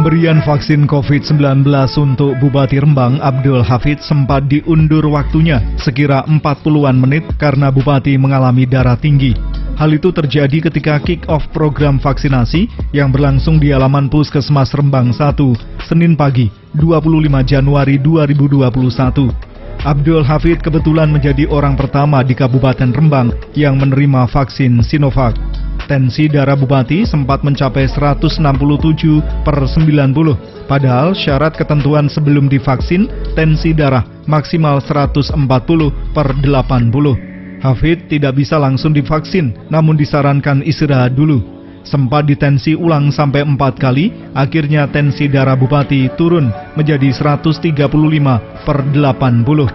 Pemberian vaksin COVID-19 untuk Bupati Rembang Abdul Hafid sempat diundur waktunya sekira 40-an menit karena Bupati mengalami darah tinggi. Hal itu terjadi ketika kick-off program vaksinasi yang berlangsung di halaman Puskesmas Rembang 1, Senin pagi, 25 Januari 2021. Abdul Hafid kebetulan menjadi orang pertama di Kabupaten Rembang yang menerima vaksin Sinovac. Tensi darah Bupati sempat mencapai 167/90, padahal syarat ketentuan sebelum divaksin tensi darah maksimal 140/80. Hafid tidak bisa langsung divaksin, namun disarankan istirahat dulu. Sempat ditensi ulang sampai 4 kali, akhirnya tensi darah Bupati turun menjadi 135/80.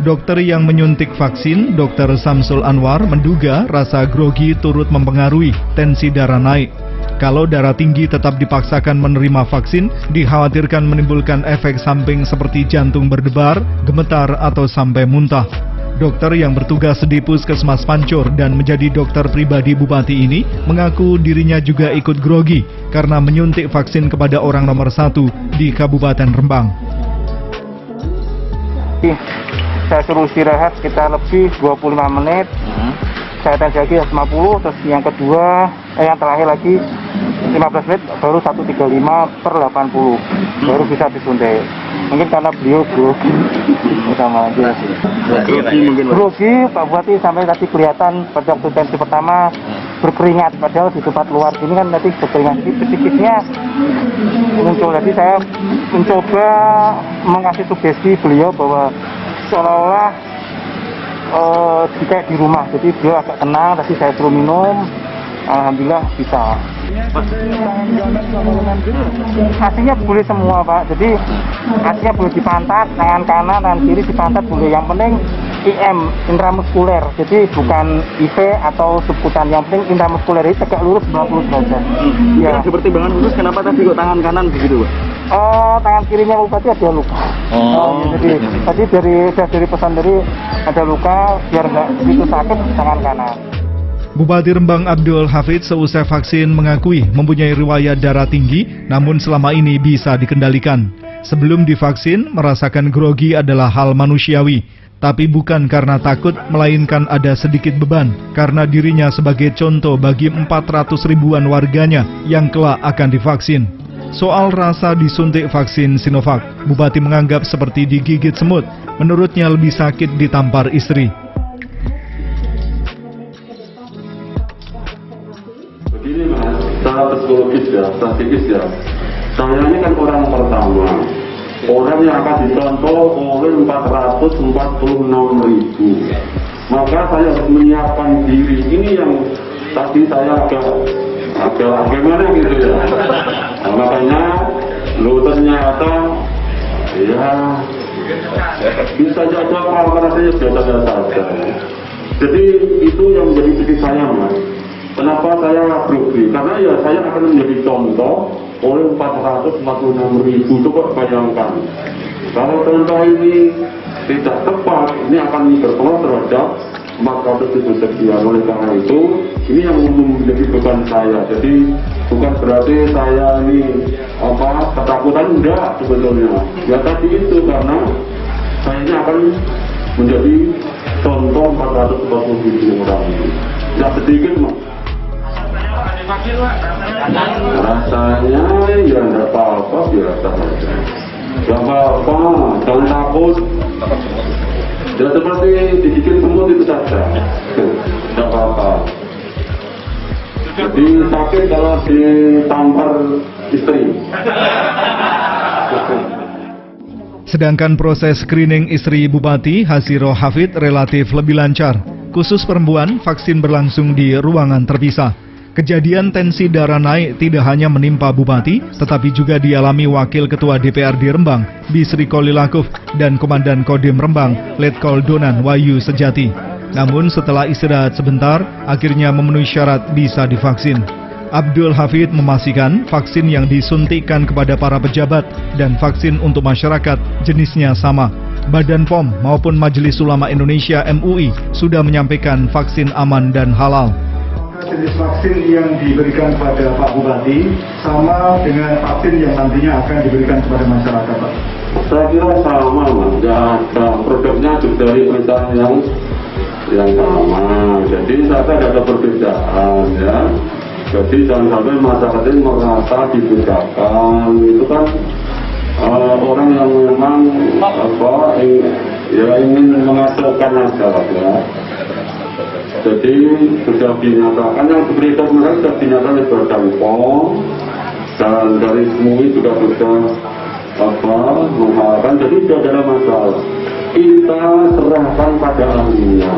Dokter yang menyuntik vaksin, Dr. Samsul Anwar, menduga rasa grogi turut mempengaruhi tensi darah naik. Kalau darah tinggi tetap dipaksakan menerima vaksin, dikhawatirkan menimbulkan efek samping seperti jantung berdebar, gemetar, atau sampai muntah. Dokter yang bertugas di Puskesmas Pancur dan menjadi dokter pribadi Bupati ini mengaku dirinya juga ikut grogi karena menyuntik vaksin kepada orang nomor 1 di Kabupaten Rembang. Saya suruh istirahat sekitar lebih 25 menit. Saya tensi lagi 50, terus yang kedua, yang terakhir lagi 15 menit, baru 135/80, baru bisa disuntik. Mungkin karena beliau grogi sama aja. Grogi, Pak Bupati sampai tadi kelihatan pada waktu tensi pertama berkeringat, padahal di tempat luar sini kan tadi berkeringat sedikitnya muncul. Jadi saya mencoba mengasih sugesti beliau bahwa seolah-olah kayak di rumah, jadi beliau agak tenang. Tadi saya suruh minum, alhamdulillah bisa. Aslinya boleh semua, Pak. Jadi aslinya boleh di pantat, tangan kanan, tangan kiri di pantat boleh. Yang penting IM, intramuskuler. Jadi bukan IV atau subkutan. Yang penting intramuskuler ini tegak lurus 90 derajat. Ya, seperti bangan khusus, kenapa tadi kok tangan kanan begitu, Pak? Tangan kirinya Bupati ada luka. Jadi tadi dari pesan dari ada luka, biar nggak begitu sakit tangan kanan. Bupati Rembang Abdul Hafid seusai vaksin mengakui mempunyai riwayat darah tinggi, namun selama ini bisa dikendalikan. Sebelum divaksin, merasakan grogi adalah hal manusiawi, tapi bukan karena takut, melainkan ada sedikit beban, karena dirinya sebagai contoh bagi 400 ribuan warganya yang kelak akan divaksin. Soal rasa disuntik vaksin Sinovac, Bupati menganggap seperti digigit semut, menurutnya lebih sakit ditampar istri. Begini Mas, secara psikologis ya, strategis ya, saya ini kan orang pertama, orang yang akan dicontoh oleh 446 ribu, maka saya harus menyiapkan diri. Ini yang tadi saya agak gimana gitu ya. Nah, makanya ternyata ya bisa jaga kalau rasanya biasa saja. Jadi itu yang menjadi pikir saya, Mas. Kenapa saya grogi? Karena ya saya akan menjadi contoh oleh 446 ribu. Coba bayangkan, kalau contoh ini tidak tepat, ini akan berpengaruh terhadap 400 sekian. Oleh karena itu, ini yang menjadi beban saya. Jadi bukan berarti saya ini ketakutan, enggak sebetulnya. Ya tadi itu karena saya ini akan menjadi contoh 440 ribu orang ini. Tidak sedikit, Mas. Rasanya ya enggak apa-apa, biasa saja. Enggak apa-apa, jangan takut. Ya seperti digigit semut itu saja. Enggak apa-apa. Jadi sakit kalau ditampar istri. Sedangkan proses screening istri Bupati Hasiro Hafid relatif lebih lancar. Khusus perempuan, vaksin berlangsung di ruangan terpisah. Kejadian tensi darah naik tidak hanya menimpa Bupati, tetapi juga dialami Wakil Ketua DPRD Rembang, Bisri Kolilakuf, dan Komandan Kodim Rembang, Letkol Donan Wahyu Sejati. Namun setelah istirahat sebentar, akhirnya memenuhi syarat bisa divaksin. Abdul Hafid memastikan vaksin yang disuntikkan kepada para pejabat dan vaksin untuk masyarakat jenisnya sama. Badan POM maupun Majelis Ulama Indonesia MUI sudah menyampaikan vaksin aman dan halal. jenis vaksin yang diberikan kepada Pak Bupati sama dengan vaksin yang nantinya akan diberikan kepada masyarakat, Pak? Saya kira sama, Mas. Ya, produknya juga dari perusahaan yang sama. Jadi saya tidak ada perbedaan, ya. Jadi jangan sampai masyarakat ini merasa dibedakan. Itu kan orang yang memang ingin mengacaukan masyarakat. Jadi sudah dinyatakan yang berita kemarin sudah dinyatakan oleh Badan POM dan dari SMUI juga sudah mengharapkan. Jadi tidak ada masalah. Kita serahkan pada ahlinya.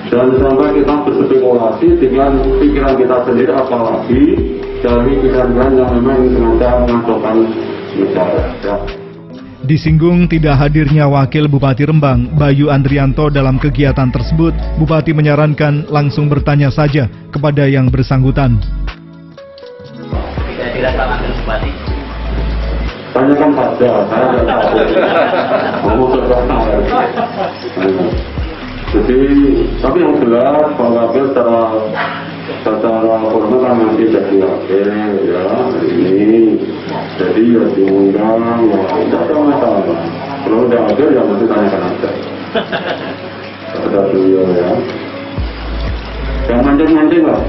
Dan sampai kita berspekulasi dengan pikiran kita sendiri, apalagi dari pikiran yang memang sengaja mengacaukan masyarakat. Disinggung tidak hadirnya Wakil Bupati Rembang, Bayu Andrianto dalam kegiatan tersebut, Bupati menyarankan langsung bertanya saja kepada yang bersangkutan. Saya tidak sama dengan Bupati. Tanyakan saja, saya tidak tahu. Mau bertanya. Jadi, tapi yang jelas Pak Wakil secara formal kan masih jadi wakil, ya, ini. Jadi ya diundang, ya tidak ada masalah. Kalau udah ada ya mesti tanyakan aja. Kepada beliau, ya. Jangan mancing-mancing lah.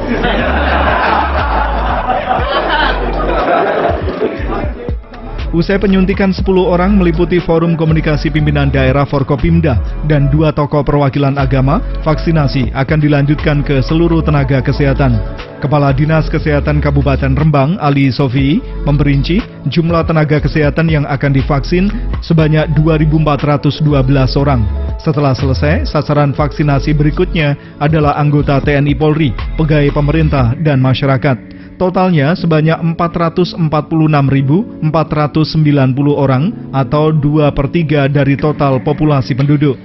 Usai penyuntikan 10 orang meliputi Forum Komunikasi Pimpinan Daerah Forkopimda dan 2 tokoh perwakilan agama, vaksinasi akan dilanjutkan ke seluruh tenaga kesehatan. Kepala Dinas Kesehatan Kabupaten Rembang, Ali Sofii, memperinci jumlah tenaga kesehatan yang akan divaksin sebanyak 2.412 orang. Setelah selesai, sasaran vaksinasi berikutnya adalah anggota TNI Polri, pegawai pemerintah, dan masyarakat. Totalnya sebanyak 446.490 orang atau 2/3 dari total populasi penduduk.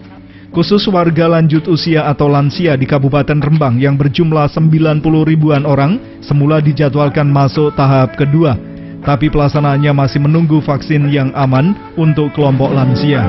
Khusus warga lanjut usia atau lansia di Kabupaten Rembang yang berjumlah 90 ribuan orang semula dijadwalkan masuk tahap kedua. Tapi pelaksanaannya masih menunggu vaksin yang aman untuk kelompok lansia.